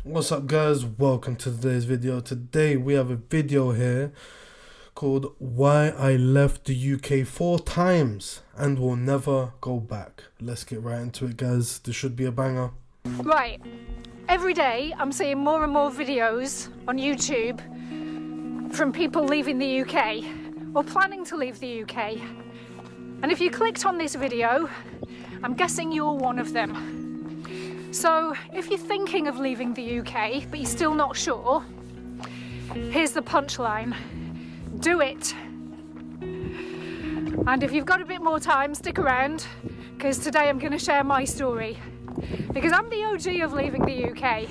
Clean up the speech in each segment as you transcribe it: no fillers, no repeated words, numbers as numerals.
What's up guys, welcome to today's video. Today we have a video here called Why I Left the UK 4 times and Will Never Go Back. Let's get right into it guys, this should be a banger. Right, every day I'm seeing more and more videos on YouTube from people leaving the UK or planning to leave the UK. And if you clicked on this video, I'm guessing you're one of them. So if you're thinking of leaving the UK but you're still not sure, here's the punchline: do it. And if you've got a bit more time, stick around, because today I'm going to share my story. Because I'm the OG of leaving the UK.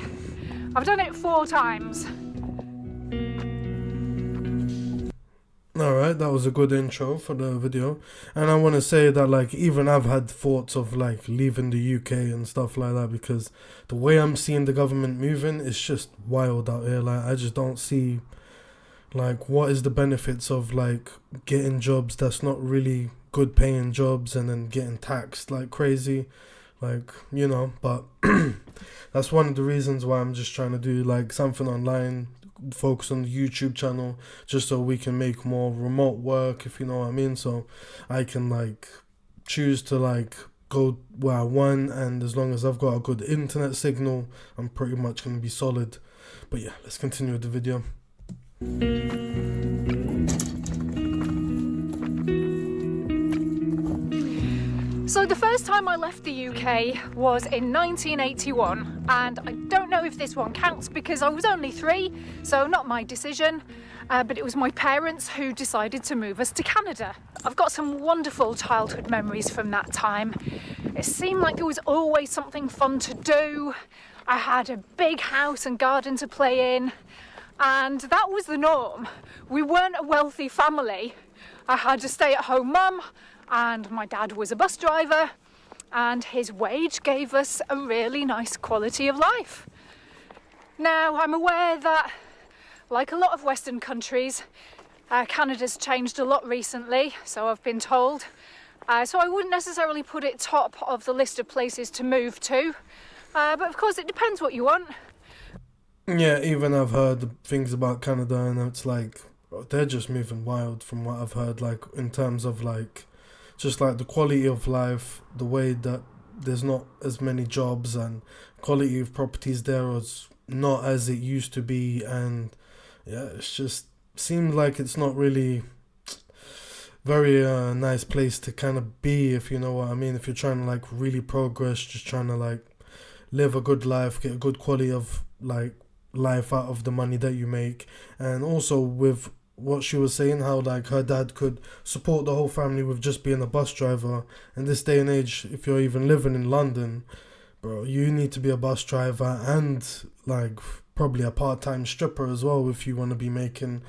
I've done it 4 times. Alright, that was a good intro for the video. And I want to say that even I've had thoughts of leaving the UK and stuff like that, because the way I'm seeing the government moving is just wild out here. I just don't see what is the benefits of getting jobs that's not really good paying jobs and then getting taxed like crazy. But that's one of the reasons why I'm just trying to do something online, focus on the YouTube channel, just so we can make more remote work, if you know what I mean. So I can choose to go where I want, and as long as I've got a good internet signal, I'm pretty much going to be solid. But yeah, let's continue with the video. So the first time I left the UK was in 1981, and I don't know if this one counts because I was only 3, so not my decision, but it was my parents who decided to move us to Canada. I've got some wonderful childhood memories from that time. It seemed like there was always something fun to do. I had a big house and garden to play in, and that was the norm. We weren't a wealthy family. I had a stay-at-home mum, and my dad was a bus driver, and his wage gave us a really nice quality of life. Now, I'm aware that, like a lot of Western countries, Canada's changed a lot recently, so I've been told. So I wouldn't necessarily put it top of the list of places to move to, but of course it depends what you want. Yeah, even I've heard things about Canada, and it's they're just moving wild from what I've heard, in terms of just the quality of life, the way that there's not as many jobs, and quality of properties there is not as it used to be. And yeah, it's just seems like it's not really very nice place to kind of be, if you know what I mean. If you're trying to really progress, just trying to live a good life, get a good quality of life out of the money that you make. And also with what she was saying, how her dad could support the whole family with just being a bus driver. In this day and age, if you're even living in London, bro, you need to be a bus driver and probably a part-time stripper as well, if you want to be making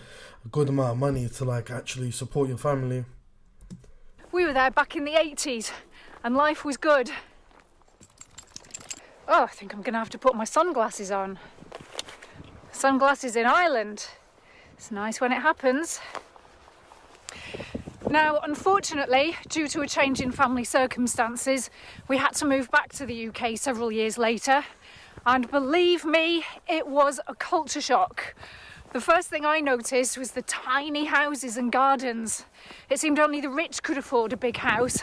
a good amount of money to actually support your family. We were there back in the 80s and life was good. Oh, I think I'm gonna have to put my sunglasses on. Sunglasses in Ireland. It's nice when it happens. Now, unfortunately, due to a change in family circumstances, we had to move back to the UK several years later. And believe me, it was a culture shock. The first thing I noticed was the tiny houses and gardens. It seemed only the rich could afford a big house,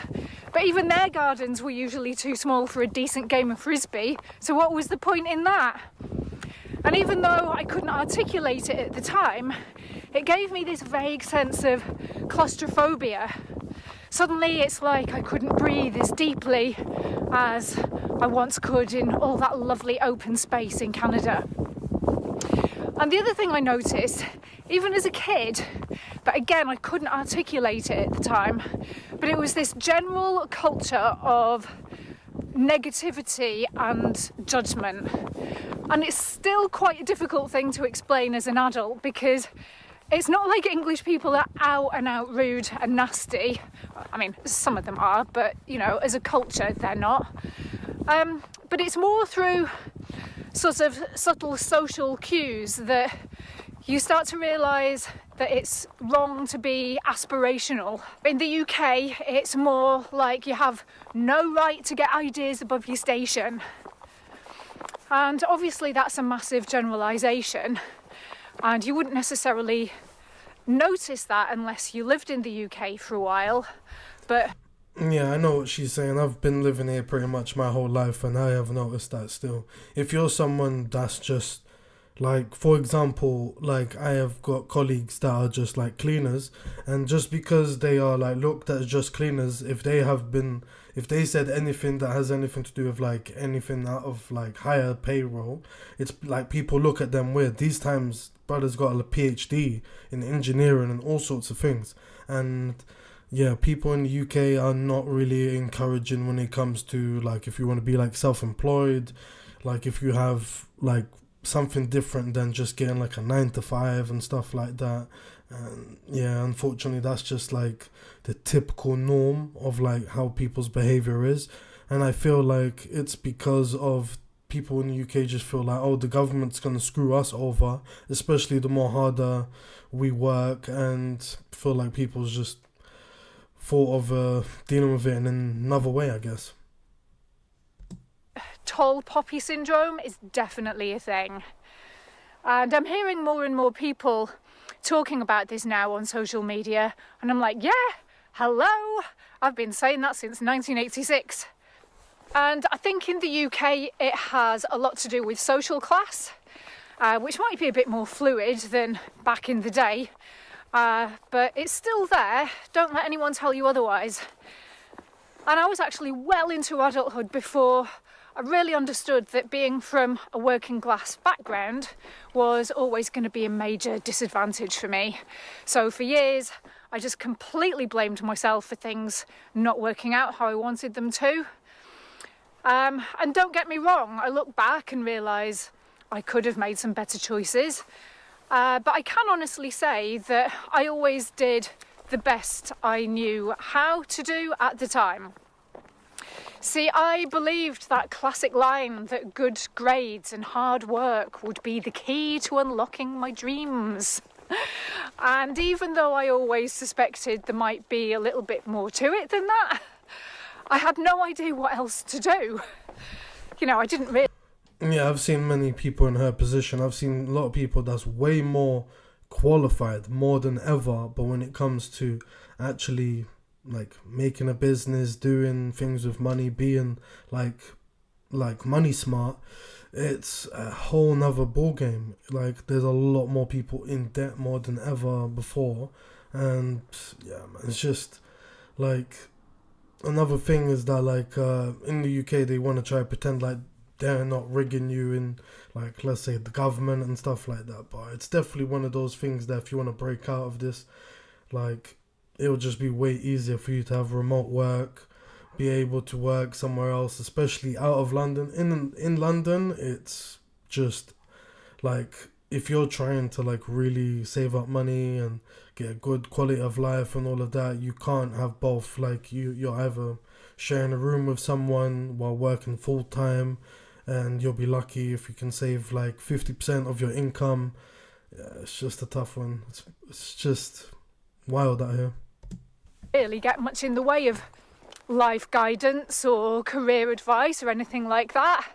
but even their gardens were usually too small for a decent game of frisbee. So what was the point in that? And even though I couldn't articulate it at the time, it gave me this vague sense of claustrophobia. Suddenly it's like I couldn't breathe as deeply as I once could in all that lovely open space in Canada. And the other thing I noticed, even as a kid, but again I couldn't articulate it at the time, but it was this general culture of negativity and judgment. And it's still quite a difficult thing to explain as an adult, because it's not like English people are out and out rude and nasty. I mean, some of them are, but as a culture they're not. But it's more through sort of subtle social cues that you start to realise that it's wrong to be aspirational. In the UK, it's more like you have no right to get ideas above your station. And obviously that's a massive generalisation, and you wouldn't necessarily notice that unless you lived in the UK for a while. But yeah, I know what she's saying. I've been living here pretty much my whole life, and I have noticed that still. If you're someone that's just like, for example, like I have got colleagues that are just like cleaners, and just because they are like looked at as just cleaners, if they said anything that has anything to do with like anything out of like higher payroll, it's like people look at them weird. These times, brother's got a PhD in engineering and all sorts of things, and yeah, people in the UK are not really encouraging when it comes to like if you want to be like self-employed, like if you have like something different than just getting like a 9 to 5 and stuff like that. And yeah, unfortunately that's just like the typical norm of like how people's behavior is. And I feel like it's because of people in the UK just feel like, oh, the government's gonna screw us over, especially the more harder we work, and feel like people's just thought of dealing with it in another way, I guess. tall poppy syndrome is definitely a thing. And I'm hearing more and more people talking about this now on social media, and I'm like, yeah, hello, I've been saying that since 1986. And I think in the UK it has a lot to do with social class, which might be a bit more fluid than back in the day, but it's still there. Don't let anyone tell you otherwise. And I was actually well into adulthood before I really understood that being from a working class background was always going to be a major disadvantage for me. So for years, I just completely blamed myself for things not working out how I wanted them to. And don't get me wrong, I look back and realise I could have made some better choices. But I can honestly say that I always did the best I knew how to do at the time. See, I believed that classic line that good grades and hard work would be the key to unlocking my dreams. And even though I always suspected there might be a little bit more to it than that, I had no idea what else to do. You know, I didn't really... Yeah, I've seen many people in her position. I've seen a lot of people that's way more qualified, more than ever, but when it comes to actually like making a business, doing things with money, being like money smart, it's a whole nother ball game. Like there's a lot more people in debt more than ever before, and yeah, man, it's just like another thing is that like in the UK they want to try to pretend like they're not rigging you in, like, let's say the government and stuff like that. But it's definitely one of those things that if you want to break out of this, like, it'll just be way easier for you to have remote work, be able to work somewhere else, especially out of London. In London, it's just like, if you're trying to like really save up money and get a good quality of life and all of that, you can't have both. Like you're either sharing a room with someone while working full time, and you'll be lucky if you can save like 50% of your income. Yeah, it's just a tough one. It's just wild out here. Really get much in the way of life guidance or career advice or anything like that.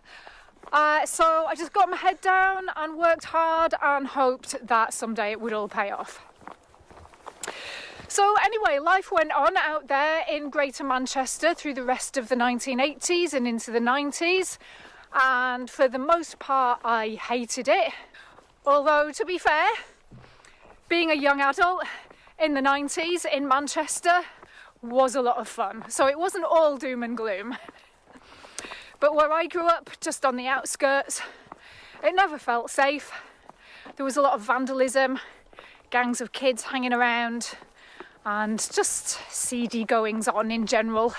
So I just got my head down and worked hard and hoped that someday it would all pay off. So anyway, life went on out there in Greater Manchester through the rest of the 1980s and into the 90s. And for the most part, I hated it. Although, to be fair, being a young adult in the 90s in Manchester was a lot of fun. So it wasn't all doom and gloom. But where I grew up, just on the outskirts, it never felt safe. There was a lot of vandalism, gangs of kids hanging around, and just seedy goings on in general.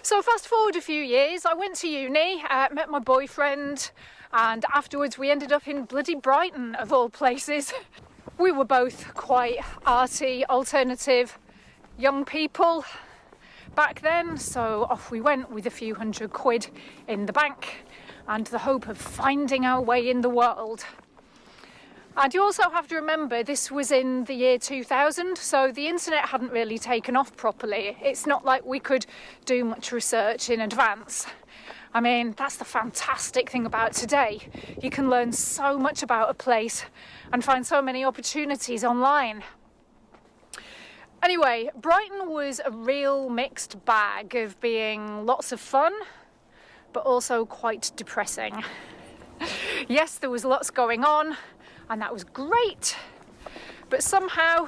So fast forward a few years, I went to uni, met my boyfriend, and afterwards we ended up in bloody Brighton, of all places. We were both quite arty, alternative young people back then, so off we went with a few £100 in the bank and the hope of finding our way in the world. And you also have to remember this was in the year 2000, so the internet hadn't really taken off properly. It's not like we could do much research in advance. I mean, that's the fantastic thing about today. You can learn so much about a place and find so many opportunities online. Anyway, Brighton was a real mixed bag of being lots of fun, but also quite depressing. Yes, there was lots going on, and that was great, but somehow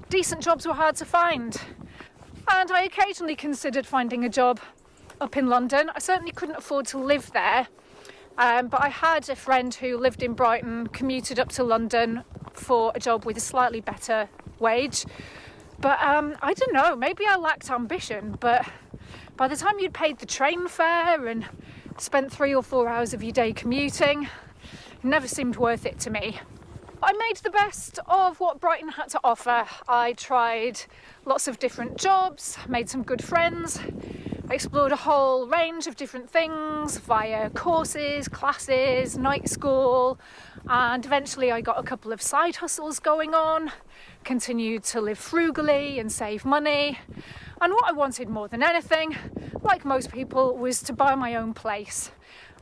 decent jobs were hard to find. And I occasionally considered finding a job up in London. I certainly couldn't afford to live there, but I had a friend who lived in Brighton, commuted up to London for a job with a slightly better wage. But I don't know, maybe I lacked ambition, but by the time you'd paid the train fare and spent 3 or 4 hours of your day commuting, it never seemed worth it to me. I made the best of what Brighton had to offer. I tried lots of different jobs, made some good friends, explored a whole range of different things via courses, classes, night school, and eventually I got a couple of side hustles going on, continued to live frugally and save money. And what I wanted more than anything, like most people, was to buy my own place.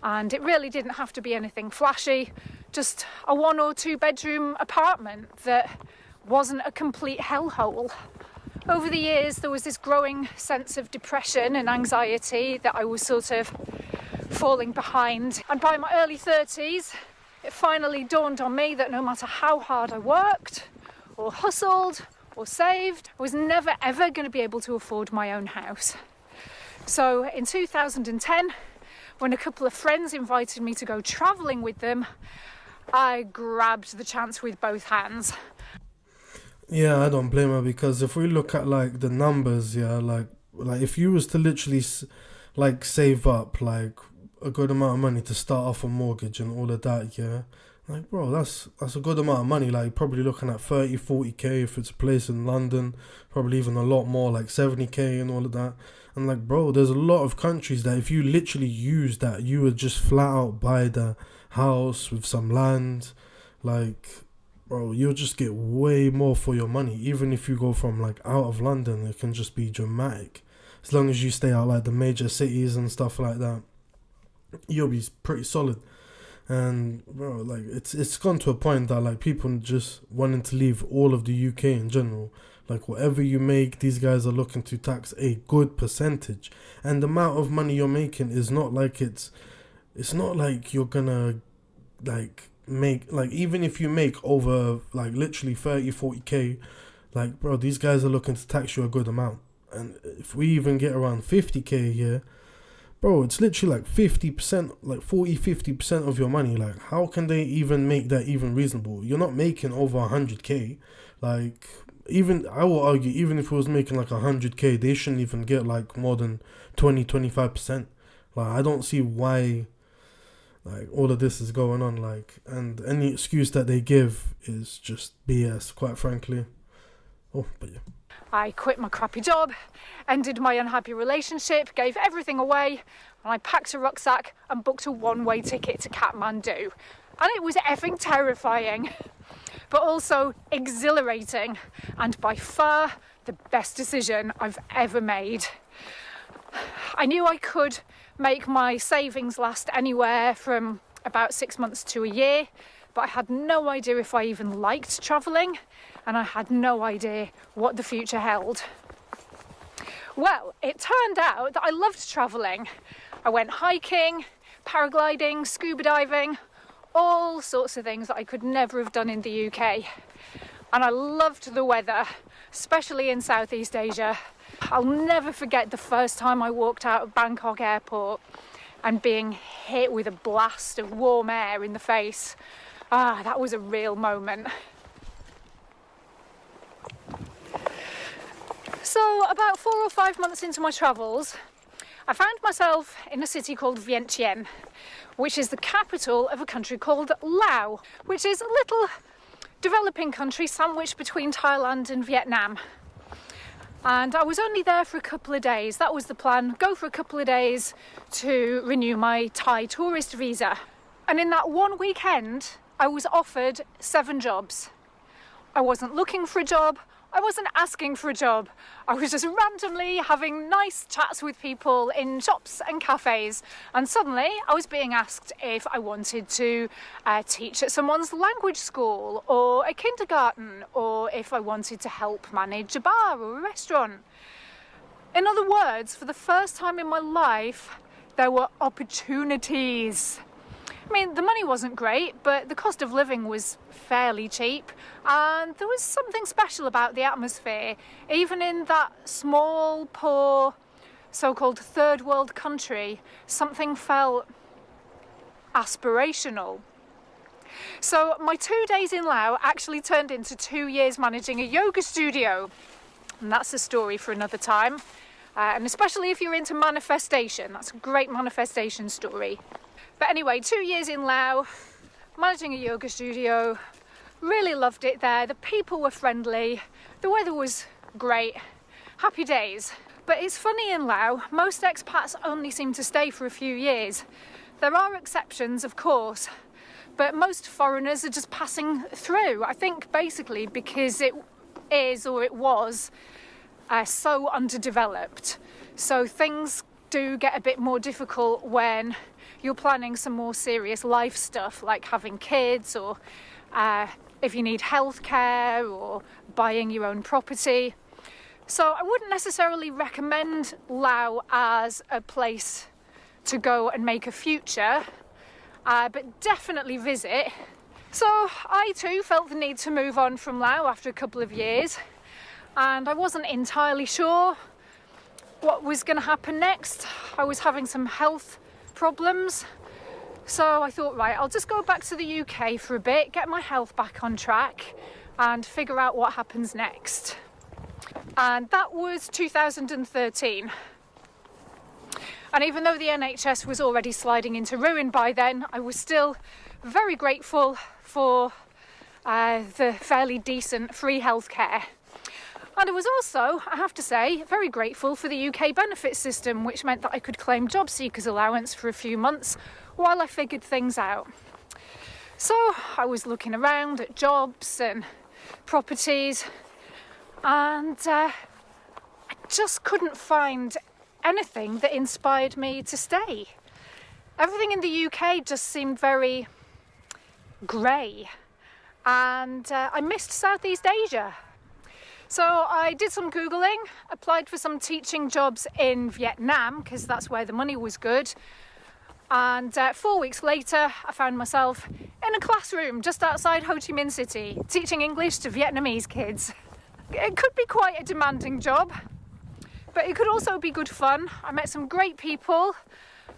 And it really didn't have to be anything flashy, just a 1 or 2 bedroom apartment that wasn't a complete hellhole. Over the years, there was this growing sense of depression and anxiety that I was sort of falling behind. And by my early 30s, it finally dawned on me that no matter how hard I worked or hustled or saved, I was never ever going to be able to afford my own house. So in 2010, when a couple of friends invited me to go travelling with them, I grabbed the chance with both hands. Yeah, I don't blame her, because if we look at like the numbers, yeah, like if you was to literally like save up like a good amount of money to start off a mortgage and all of that, yeah, like bro, that's a good amount of money. Like probably looking at 30-40k if it's a place in London, probably even a lot more, like 70k and all of that. And like bro, there's a lot of countries that if you literally use that, you would just flat out buy the house with some land, like bro, you'll just get way more for your money. Even if you go from like out of London, it can just be dramatic. As long as you stay out like the major cities and stuff like that, you'll be pretty solid. And bro, like it's gone to a point that like people just wanting to leave all of the UK in general. Like whatever you make, these guys are looking to tax a good percentage. And the amount of money you're making is not like it's not like you're gonna like make, like even if you make over like literally 30-40k, like bro, these guys are looking to tax you a good amount. And if we even get around 50k a year, bro, it's literally like 50%, like 40-50% of your money. Like how can they even make that even reasonable? You're not making over 100k. Like even I will argue, even if it was making like 100k, they shouldn't even get like more than 20-25%. Like I don't see why like all of this is going on, like, and any excuse that they give is just BS, quite frankly. Oh, but yeah. I quit my crappy job, ended my unhappy relationship, gave everything away, and I packed a rucksack and booked a one-way ticket to Kathmandu. And it was effing terrifying, but also exhilarating, and by far the best decision I've ever made. I knew I could make my savings last anywhere from about 6 months to a year, but I had no idea if I even liked travelling, and I had no idea what the future held. Well, it turned out that I loved travelling. I went hiking, paragliding, scuba diving, all sorts of things that I could never have done in the UK. And I loved the weather, especially in Southeast Asia. I'll never forget the first time I walked out of Bangkok airport and being hit with a blast of warm air in the face. That was a real moment. So about 4 or 5 months into my travels, I found myself in a city called Vientiane, which is the capital of a country called Laos, which is a little developing country sandwiched between Thailand and Vietnam. And I was only there for a couple of days. That was the plan, go for a couple of days to renew my Thai tourist visa. And in that one weekend, I was offered 7 jobs. I wasn't looking for a job. I wasn't asking for a job. I was just randomly having nice chats with people in shops and cafes, and suddenly I was being asked if I wanted to teach at someone's language school or a kindergarten, or if I wanted to help manage a bar or a restaurant. In other words, for the first time in my life, there were opportunities. I mean, the money wasn't great, but the cost of living was fairly cheap, and there was something special about the atmosphere. Even in that small, poor, so-called third world country, something felt aspirational. So my 2 days in Laos actually turned into 2 years managing a yoga studio, and that's a story for another time. And especially if you're into manifestation, that's a great manifestation story. But anyway, 2 years in Laos, managing a yoga studio, really loved it there. The people were friendly, the weather was great, happy days. But it's funny in Laos, most expats only seem to stay for a few years. There are exceptions, of course, but most foreigners are just passing through. I think basically because it is, or it was, so underdeveloped. So things do get a bit more difficult when you're planning some more serious life stuff, like having kids, or if you need healthcare, or buying your own property. So I wouldn't necessarily recommend Laos as a place to go and make a future, but definitely visit. So I too felt the need to move on from Laos after a couple of years, and I wasn't entirely sure what was going to happen next. I was having some health problems, so I thought, right, I'll just go back to the UK for a bit, get my health back on track, and figure out what happens next. And that was 2013. And even though the NHS was already sliding into ruin by then, I was still very grateful for the fairly decent free healthcare. And I was also, I have to say, very grateful for the UK benefit system, which meant that I could claim job seekers allowance for a few months while I figured things out. So I was looking around at jobs and properties, and I just couldn't find anything that inspired me to stay. Everything in the UK just seemed very grey, and I missed Southeast Asia. So I did some Googling, applied for some teaching jobs in Vietnam, because that's where the money was good. And 4 weeks later, I found myself in a classroom just outside Ho Chi Minh City, teaching English to Vietnamese kids. It could be quite a demanding job, but it could also be good fun. I met some great people.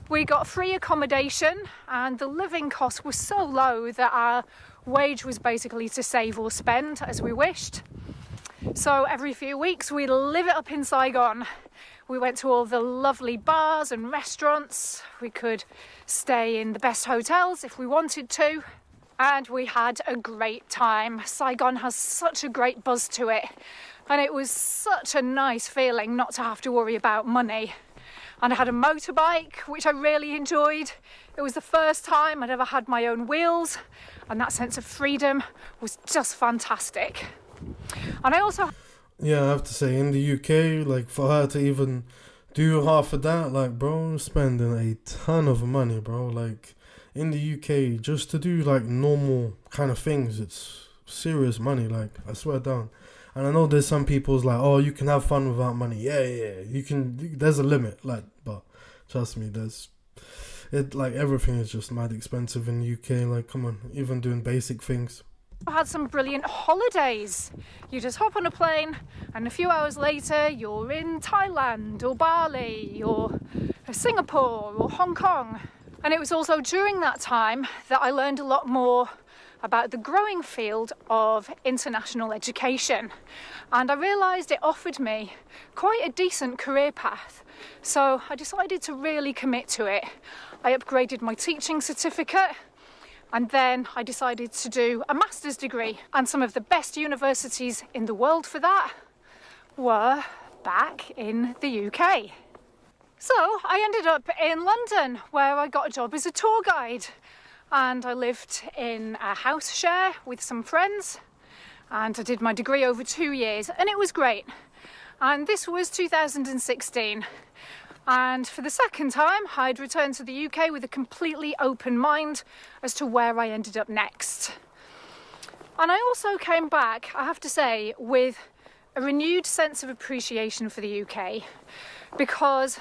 We got free accommodation, and the living costs were so low that our wage was basically to save or spend as we wished. So every few weeks we'd live it up in Saigon. We went to all the lovely bars and restaurants. We could stay in the best hotels if we wanted to. And we had a great time. Saigon has such a great buzz to it. And it was such a nice feeling not to have to worry about money. And I had a motorbike, which I really enjoyed. It was the first time I'd ever had my own wheels. And that sense of freedom was just fantastic. And I also... Yeah, I have to say, in the UK, like, for her to even do half of that, like, bro, spending a ton of money, bro. Like, in the UK, just to do, like, normal kind of things, it's serious money, like, I swear down. And I know there's some people's like, oh, you can have fun without money. Yeah, you can, there's a limit, like, but trust me, like, everything is just mad expensive in the UK, like, come on, even doing basic things. I had some brilliant holidays. You just hop on a plane and a few hours later you're in Thailand or Bali or Singapore or Hong Kong. And it was also during that time that I learned a lot more about the growing field of international education. And I realised it offered me quite a decent career path. So I decided to really commit to it. I upgraded my teaching certificate, and then I decided to do a master's degree. And some of the best universities in the world for that were back in the UK. So I ended up in London, where I got a job as a tour guide. And I lived in a house share with some friends. and I did my degree over 2 years, and it was great. And this was 2016. And for the second time, I'd returned to the UK with a completely open mind as to where I ended up next. And I also came back, I have to say, with a renewed sense of appreciation for the UK, because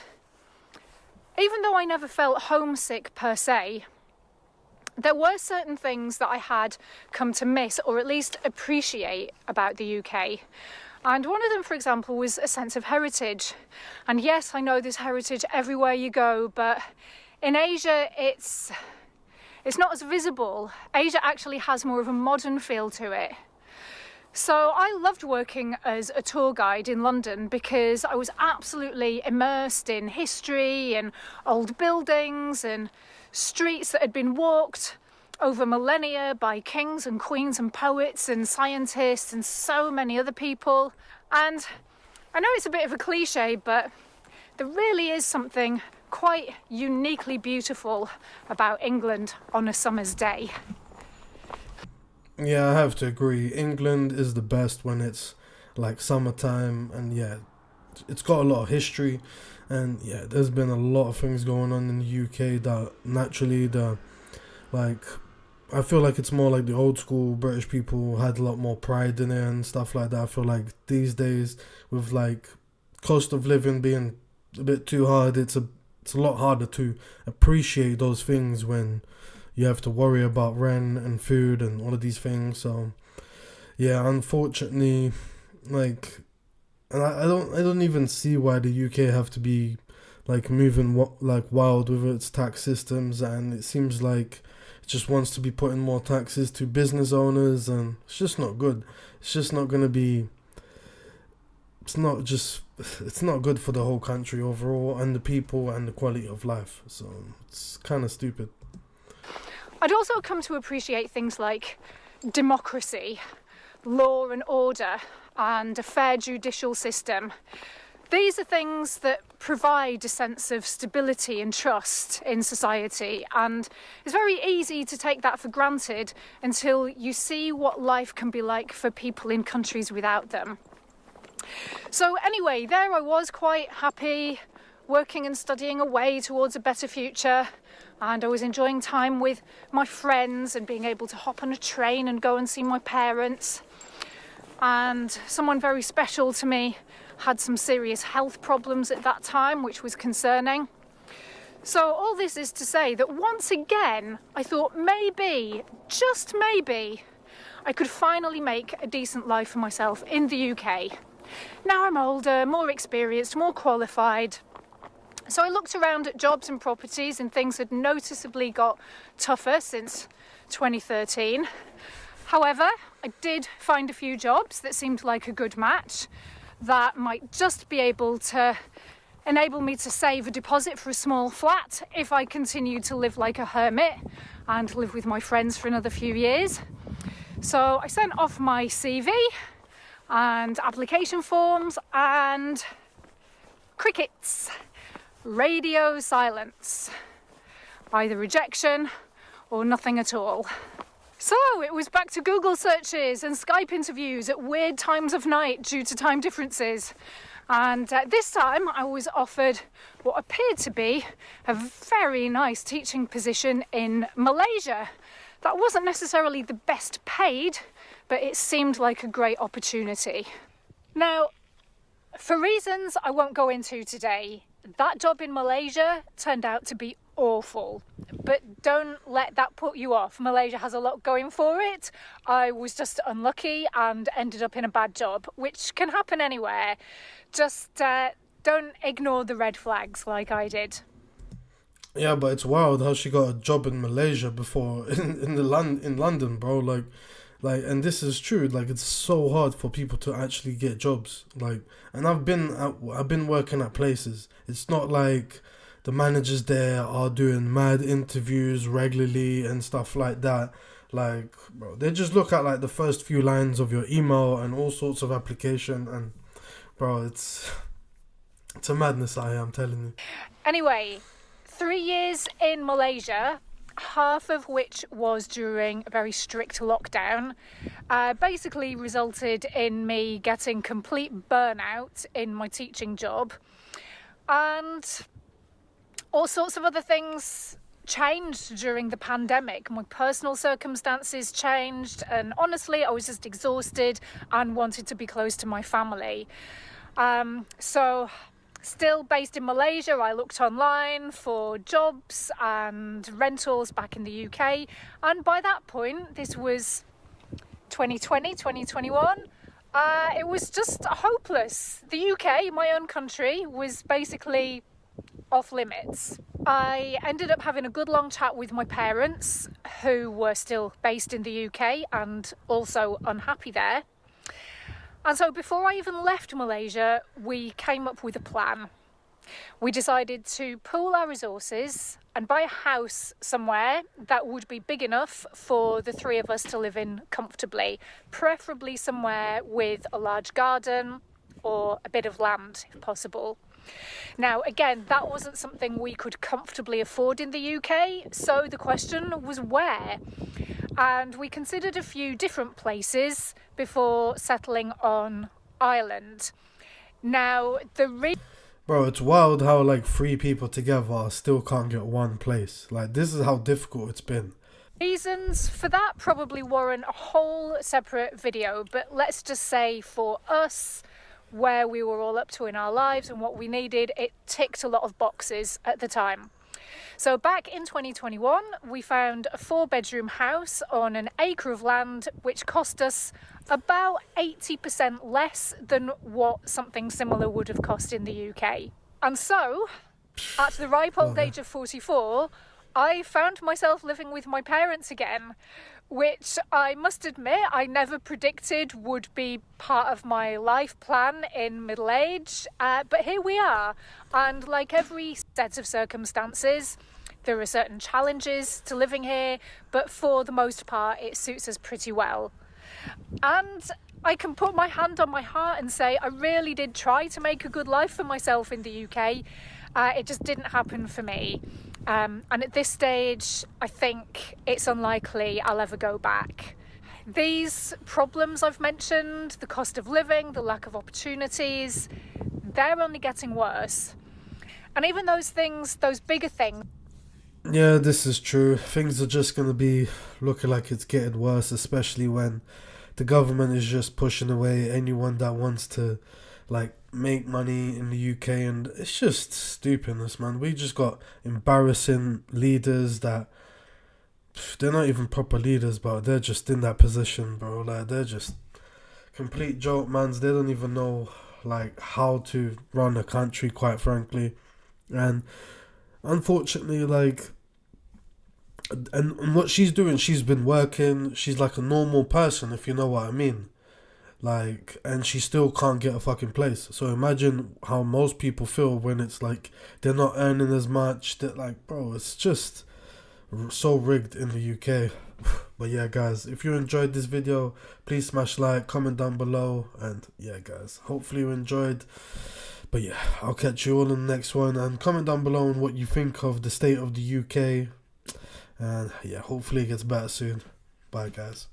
even though I never felt homesick per se, there were certain things that I had come to miss or at least appreciate about the UK. And one of them, for example, was a sense of heritage. And yes, I know there's heritage everywhere you go, but in Asia, it's not as visible. Asia actually has more of a modern feel to it. So I loved working as a tour guide in London because I was absolutely immersed in history and old buildings and streets that had been walked over millennia by kings and queens and poets and scientists and so many other people. And I know it's a bit of a cliche, but there really is something quite uniquely beautiful about England on a summer's day. Yeah, I have to agree. England is the best when it's like summertime, and yeah, it's got a lot of history, and yeah, there's been a lot of things going on in the UK that naturally I feel like it's more like the old school British people had a lot more pride in it and stuff like that. I feel like these days with like cost of living being a bit too hard, it's a lot harder to appreciate those things when you have to worry about rent and food and all of these things. So yeah, unfortunately, like, and I don't even see why the UK have to be like moving like wild with its tax systems, and it seems like it just wants to be putting more taxes to business owners, and it's just not good. It's just not gonna be. It's not good for the whole country overall and the people and the quality of life. So it's kind of stupid. I'd also come to appreciate things like democracy, law and order, and a fair judicial system. These are things that provide a sense of stability and trust in society, and it's very easy to take that for granted until you see what life can be like for people in countries without them. So anyway, there I was, quite happy, working and studying away towards a better future, and I was enjoying time with my friends and being able to hop on a train and go and see my parents. And someone very special to me had some serious health problems at that time, which was concerning. So all this is to say that once again, I thought maybe, just maybe, I could finally make a decent life for myself in the UK. Now I'm older, more experienced, more qualified. So I looked around at jobs and properties, and things had noticeably got tougher since 2013. However, I did find a few jobs that seemed like a good match that might just be able to enable me to save a deposit for a small flat if I continue to live like a hermit and live with my friends for another few years. So I sent off my CV and application forms, and crickets. Radio silence. Either rejection or nothing at all. So it was back to Google searches and Skype interviews at weird times of night due to time differences. And this time I was offered what appeared to be a very nice teaching position in Malaysia. That wasn't necessarily the best paid, but it seemed like a great opportunity. Now, for reasons I won't go into today, that job in Malaysia turned out to be awful, but don't let that put you off. Malaysia has a lot going for it. I was just unlucky and ended up in a bad job, which can happen anywhere. Just don't ignore the red flags like I did. Yeah, but it's wild how she got a job in Malaysia before in London, bro. Like, and this is true. Like, it's so hard for people to actually get jobs. Like, and I've been working at places. It's not like the managers there are doing mad interviews regularly and stuff like that. Like, bro, they just look at like the first few lines of your email and all sorts of application, and bro, it's a madness. I'm telling you. Anyway, 3 years in Malaysia, half of which was during a very strict lockdown, basically resulted in me getting complete burnout in my teaching job, and all sorts of other things changed during the pandemic. My personal circumstances changed, and honestly I was just exhausted and wanted to be close to my family. So still based in Malaysia, I looked online for jobs and rentals back in the UK, and by that point, this was 2020, 2021, it was just hopeless. The UK, my own country, was basically off limits. I ended up having a good long chat with my parents, who were still based in the UK and also unhappy there. And so before I even left Malaysia, we came up with a plan. We decided to pool our resources and buy a house somewhere that would be big enough for the three of us to live in comfortably, preferably somewhere with a large garden or a bit of land if possible. Now, again, that wasn't something we could comfortably afford in the UK, so the question was where? And we considered a few different places before settling on Ireland. Now, Bro, it's wild how like three people together still can't get one place. Like, this is how difficult it's been. reasons for that probably warrant a whole separate video, but let's just say for us, where we were all up to in our lives and what we needed, it ticked a lot of boxes at the time. So back in 2021, we found a 4-bedroom house on an acre of land, which cost us about 80% less than what something similar would have cost in the UK. And so, at the ripe old age of 44, I found myself living with my parents again, which I must admit I never predicted would be part of my life plan in middle age, but here we are. And like every set of circumstances, there are certain challenges to living here, but for the most part it suits us pretty well. And I can put my hand on my heart and say I really did try to make a good life for myself in the UK. It just didn't happen for me. And at this stage, I think it's unlikely I'll ever go back. These problems I've mentioned, the cost of living, the lack of opportunities, they're only getting worse. And even those things, those bigger things. Yeah, this is true. Things are just going to be looking like it's getting worse, especially when the government is just pushing away anyone that wants to like make money in the UK, and it's just stupidness, man. We just got embarrassing leaders that they're not even proper leaders, but they're just in that position, bro. Like, they're just complete joke, mans. They don't even know like how to run a country, quite frankly. And unfortunately, like, and what she's doing, she's been working, she's like a normal person, if you know what I mean. Like, and she still can't get a fucking place. So imagine how most people feel when it's like they're not earning as much. That, like, bro, it's just so rigged in the UK. But yeah, guys, if you enjoyed this video, please smash like, comment down below, and yeah, guys, hopefully you enjoyed. But yeah, I'll catch you all in the next one, and comment down below on what you think of the state of the UK. And yeah, hopefully it gets better soon. Bye, guys.